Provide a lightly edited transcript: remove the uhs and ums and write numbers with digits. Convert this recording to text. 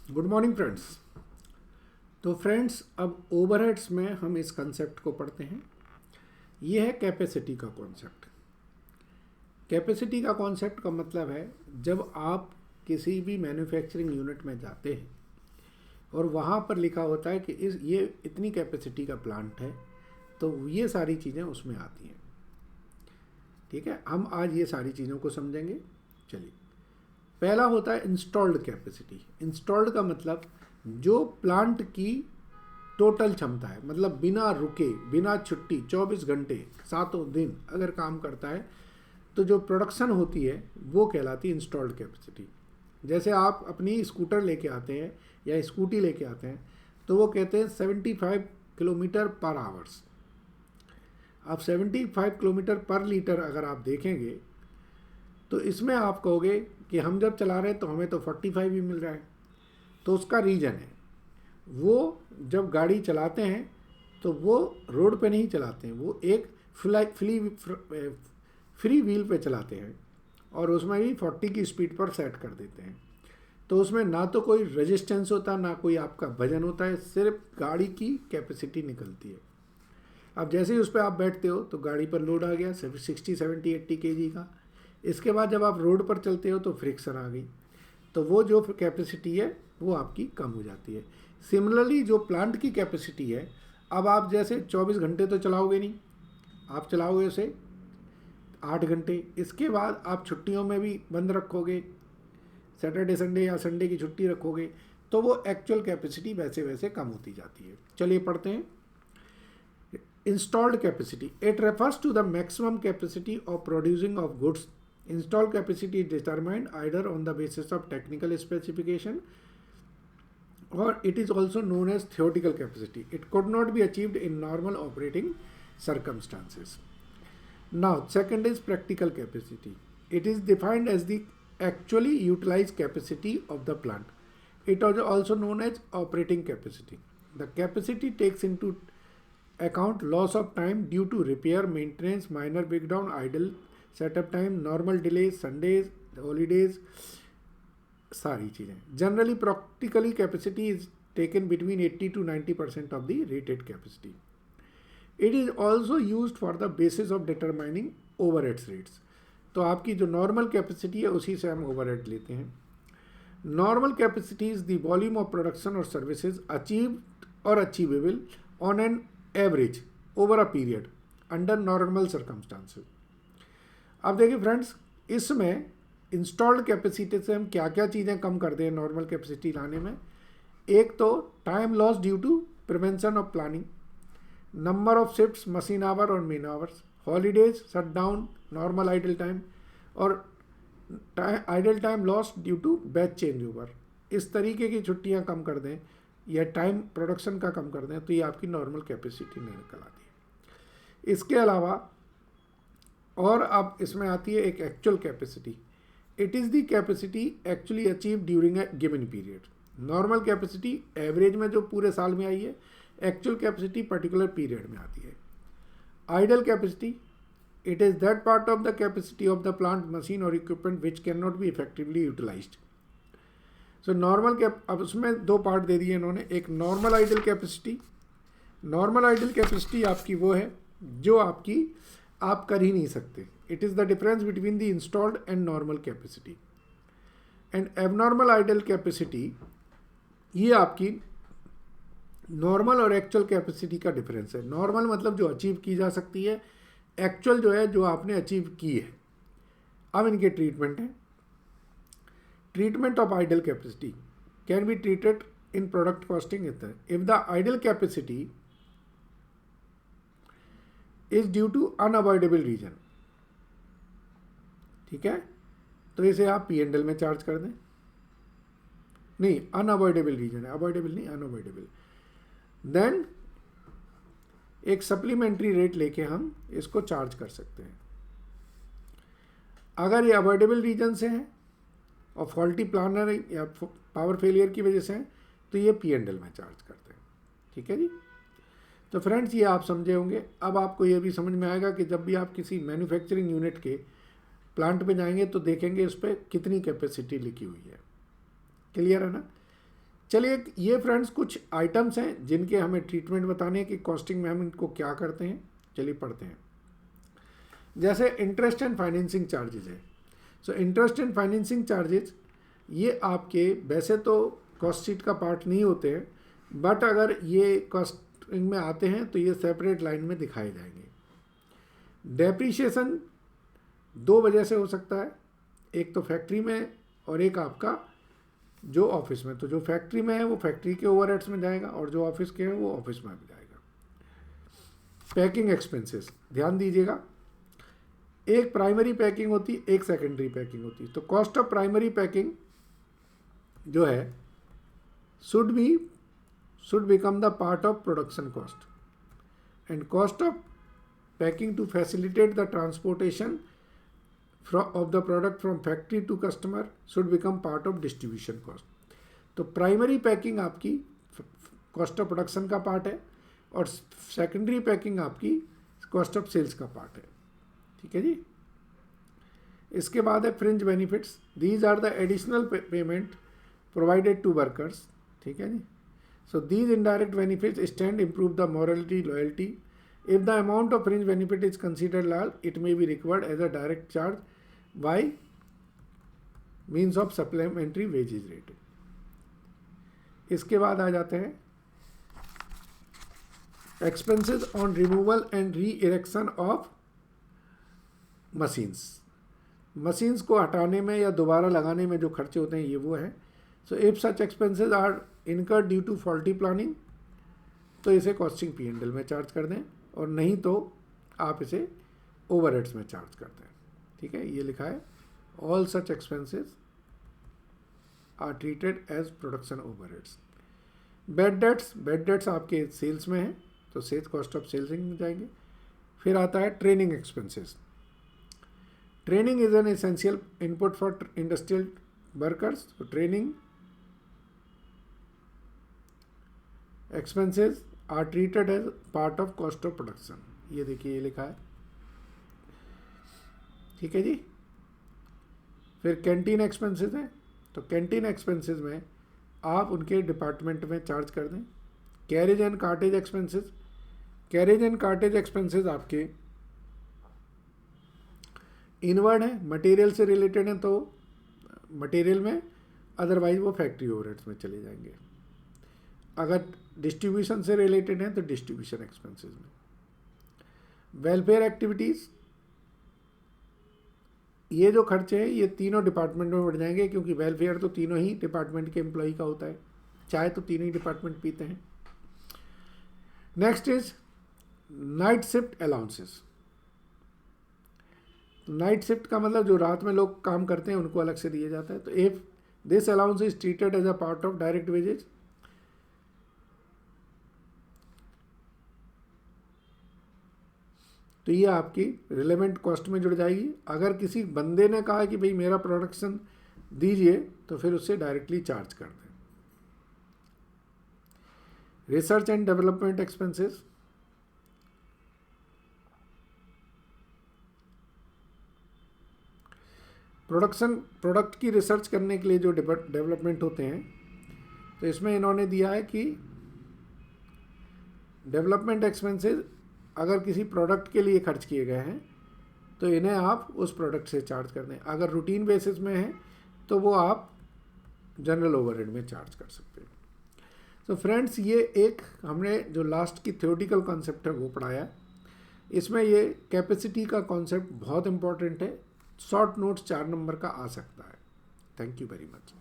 Good morning friends. तो friends, अब overheads में हम इस कंसेप्ट को पढ़ते हैं। ये है कैपेसिटी का कॉन्सेप्ट। कैपेसिटी का कॉन्सेप्ट का मतलब है जब आप किसी भी मैन्युफैक्चरिंग यूनिट में जाते हैं और वहाँ पर लिखा होता है कि ये इतनी कैपेसिटी का प्लांट है, तो ये सारी चीज़ें उसमें आती हैं। ठीक है, हम आज ये सारी चीज़ों को समझेंगे। चलिए, पहला होता है इंस्टॉल्ड कैपेसिटी। इंस्टॉल्ड का मतलब जो प्लांट की टोटल क्षमता है, मतलब बिना रुके बिना छुट्टी 24 घंटे 7 दिन अगर काम करता है तो जो प्रोडक्शन होती है वो कहलाती है इंस्टॉल्ड कैपेसिटी। जैसे आप अपनी स्कूटर लेके आते हैं या स्कूटी लेके आते हैं तो वो कहते हैं 75 किलोमीटर पर आवर्स। अब 75 किलोमीटर पर लीटर अगर आप देखेंगे तो इसमें आप कहोगे कि हम जब चला रहे हैं तो हमें तो 45 ही मिल रहा है। तो उसका रीज़न है, वो जब गाड़ी चलाते हैं तो वो रोड पे नहीं चलाते हैं, वो एक फ्री व्हील पे चलाते हैं और उसमें भी 40 की स्पीड पर सेट कर देते हैं। तो उसमें ना तो कोई रेजिस्टेंस होता, ना कोई आपका वजन होता है, सिर्फ गाड़ी की कैपेसिटी निकलती है। अब जैसे ही उस पर आप बैठते हो तो गाड़ी पर लोड आ गया 60 70 80 kg का। इसके बाद जब आप रोड पर चलते हो तो फ्रिक्शन आ गई, तो वो जो कैपेसिटी है वो आपकी कम हो जाती है। सिमिलरली जो प्लांट की कैपेसिटी है, अब आप जैसे 24 घंटे तो चलाओगे नहीं, आप चलाओगे उसे 8 घंटे। इसके बाद आप छुट्टियों में भी बंद रखोगे, सैटरडे संडे या संडे की छुट्टी रखोगे, तो वो एक्चुअल कैपेसिटी वैसे वैसे कम होती जाती है। चलिए पढ़ते हैं। Installed capacity, it refers to the maximum capacity of producing of goods. Installed capacity is determined either on the basis of technical specification or it is also known as theoretical capacity. It could not be achieved in normal operating circumstances. Now, second is practical capacity. It is defined as the actually utilized capacity of the plant. It is also known as operating capacity. The capacity takes into account loss of time due to repair, maintenance, minor breakdown, idle, setup time, normal delays, Sundays, holidays, सारी चीज़ें। Generally practically capacity is taken between 80 to 90% of the rated capacity. It is also use for the basis of determining overheads rates. तो आपकी जो normal capacity है उसी से हम overhead लेते हैं। Normal capacity is the volume of production और सर्विसेज अचीव्ड और achievable on an average over a period under normal circumstances. अब देखिए फ्रेंड्स, इसमें इंस्टॉल्ड कैपेसिटी से हम क्या क्या चीज़ें कम कर दें नॉर्मल कैपेसिटी लाने में। एक तो time loss due to prevention of planning, number of shifts, machine hour और men hours, holidays, shut down, normal idle time और idle time loss due to batch change over. इस तरीके की छुट्टियाँ कम कर दें या टाइम प्रोडक्शन का कम कर दें तो ये आपकी नॉर्मल कैपेसिटी नहीं निकल आती है। इसके अलावा और अब इसमें आती है एक actual capacity. It is the capacity actually achieve during a given period. Normal capacity average में जो पूरे साल में आई है, एक्चुअल कैपेसिटी पर्टिकुलर पीरियड में आती है। Idle capacity, it is that part of the capacity of the plant, machine और equipment which can not be effectively utilized. So normal cap, अब उसमें दो पार्ट दे दिए इन्होंने। एक normal idle capacity. Normal idle capacity आपकी वो है जो आपकी आप कर ही नहीं सकते। It is the difference between the installed and normal capacity. And abnormal idle capacity, ये आपकी नॉर्मल और एक्चुअल कैपेसिटी का डिफरेंस है। नॉर्मल मतलब जो अचीव की जा सकती है, एक्चुअल जो है जो आपने अचीव की है। अब इनके ट्रीटमेंट है। Treatment of idle capacity can be treated in product costing if the idle capacity is due to unavoidable reason। ठीक है, तो इसे आप P&L में चार्ज कर दें। नहीं, अनअवॉइडेबल रीजन है, अवॉइडेबल नहीं, अनअवॉइडेबल। देन एक सप्लीमेंट्री रेट लेके हम इसको चार्ज कर सकते हैं। अगर ये अवॉइडेबल रीजन से है और फॉल्टी प्लानर या पावर फेलियर की वजह से है तो ये P&L में चार्ज करते हैं। ठीक है जी। तो फ्रेंड्स, ये आप समझे होंगे। अब आपको ये भी समझ में आएगा कि जब भी आप किसी मैन्युफैक्चरिंग यूनिट के प्लांट पे जाएंगे तो देखेंगे उस पर कितनी कैपेसिटी लिखी हुई है। क्लियर है ना। चलिए ये फ्रेंड्स कुछ आइटम्स हैं जिनके हमें ट्रीटमेंट बताने हैं कि कॉस्टिंग में हम इनको क्या करते हैं। चलिए पढ़ते हैं। जैसे इंटरेस्ट एंड फाइनेंसिंग चार्जेज है। So interest and financing charges ये आपके वैसे तो कॉस्ट शीट का पार्ट नहीं होते हैं, बट अगर ये कॉस्टिंग में आते हैं तो ये सेपरेट लाइन में दिखाए जाएंगे। डेप्रीशिएशन दो वजह से हो सकता है, एक तो फैक्ट्री में और एक आपका जो ऑफिस में। तो जो फैक्ट्री में है वो फैक्ट्री के ओवरहेड्स में जाएगा और जो ऑफिस के हैं वो ऑफिस में भी जाएगा। पैकिंग एक्सपेंसेस ध्यान दीजिएगा, एक प्राइमरी पैकिंग होती, एक सेकेंडरी पैकिंग होती। तो कॉस्ट ऑफ प्राइमरी पैकिंग जो है should become the part of production cost and cost of packing to facilitate the transportation of the product from factory to customer should become part of distribution cost। तो primary packing आपकी cost of production का part है और secondary packing आपकी cost of sales का part है। ठीक है जी। इसके बाद है fringe benefits. These are the additional payment provided to workers. ठीक है जी। So these indirect benefits stand improve the morality loyalty. If the amount of fringe benefit is considered large, it may be required as a direct charge by means of supplementary wages rate। इसके बाद आ जाते हैं expenses on removal and re-erection of machines। Machines को हटाने में या दोबारा लगाने में जो खर्चे होते हैं ये वो है। So if such expenses are incurred due to faulty planning तो इसे कॉस्टिंग P&L में चार्ज कर दें, और नहीं तो आप इसे ओवरहेड्स में चार्ज करते हैं। ठीक है, ये लिखा है all such expenses are treated as production overheads. Bad debts आपके सेल्स में है तो सेल्स कॉस्ट ऑफ सेल्स में जाएंगे। फिर आता है training expenses. Training is an essential input for industrial workers. तो training expenses are treated as part of cost of production. ये देखिए ये लिखा है। ठीक है जी। फिर कैंटीन एक्सपेंसेस हैं, तो कैंटीन एक्सपेंसेस में आप उनके डिपार्टमेंट में चार्ज कर दें। Carriage and cartridge expenses. Carriage and cartridge expenses आपके इनवर्ड है, मटेरियल से रिलेटेड हैं तो मटेरियल में, अदरवाइज वो फैक्ट्री ओवरहेड्स में चले जाएंगे। अगर डिस्ट्रीब्यूशन से रिलेटेड हैं तो डिस्ट्रीब्यूशन एक्सपेंसेस में। वेलफेयर एक्टिविटीज़, ये जो खर्चे हैं ये तीनों डिपार्टमेंट में बढ़ जाएंगे, क्योंकि वेलफेयर तो तीनों ही डिपार्टमेंट के एम्प्लॉय का होता है, चाय तो तीनों ही डिपार्टमेंट पीते हैं। Next is night shift allowances. Night shift का मतलब जो रात में लोग काम करते हैं उनको अलग से दिया जाता है। तो if this allowance is treated as a part of direct wages, तो ये आपकी रिलेवेंट कॉस्ट में जुड़ जाएगी। अगर किसी बंदे ने कहा कि भाई मेरा प्रोडक्शन दीजिए तो फिर उससे डायरेक्टली चार्ज कर दें। Research and development expenses, product की रिसर्च करने के लिए जो डेवलपमेंट होते हैं, तो इसमें इन्होंने दिया है कि डेवलपमेंट एक्सपेंसेस अगर किसी प्रोडक्ट के लिए खर्च किए गए हैं तो इन्हें आप उस प्रोडक्ट से चार्ज कर दें। अगर रूटीन बेसिस में है तो वो आप जनरल ओवरहेड में चार्ज कर सकते हैं। तो फ्रेंड्स ये एक हमने जो लास्ट की थ्योरेटिकल कॉन्सेप्ट है वो पढ़ाया। इसमें ये कैपेसिटी का कॉन्सेप्ट बहुत इंपॉर्टेंट है। शॉर्ट नोट्स 4 नंबर का आ सकता है। Thank you very much.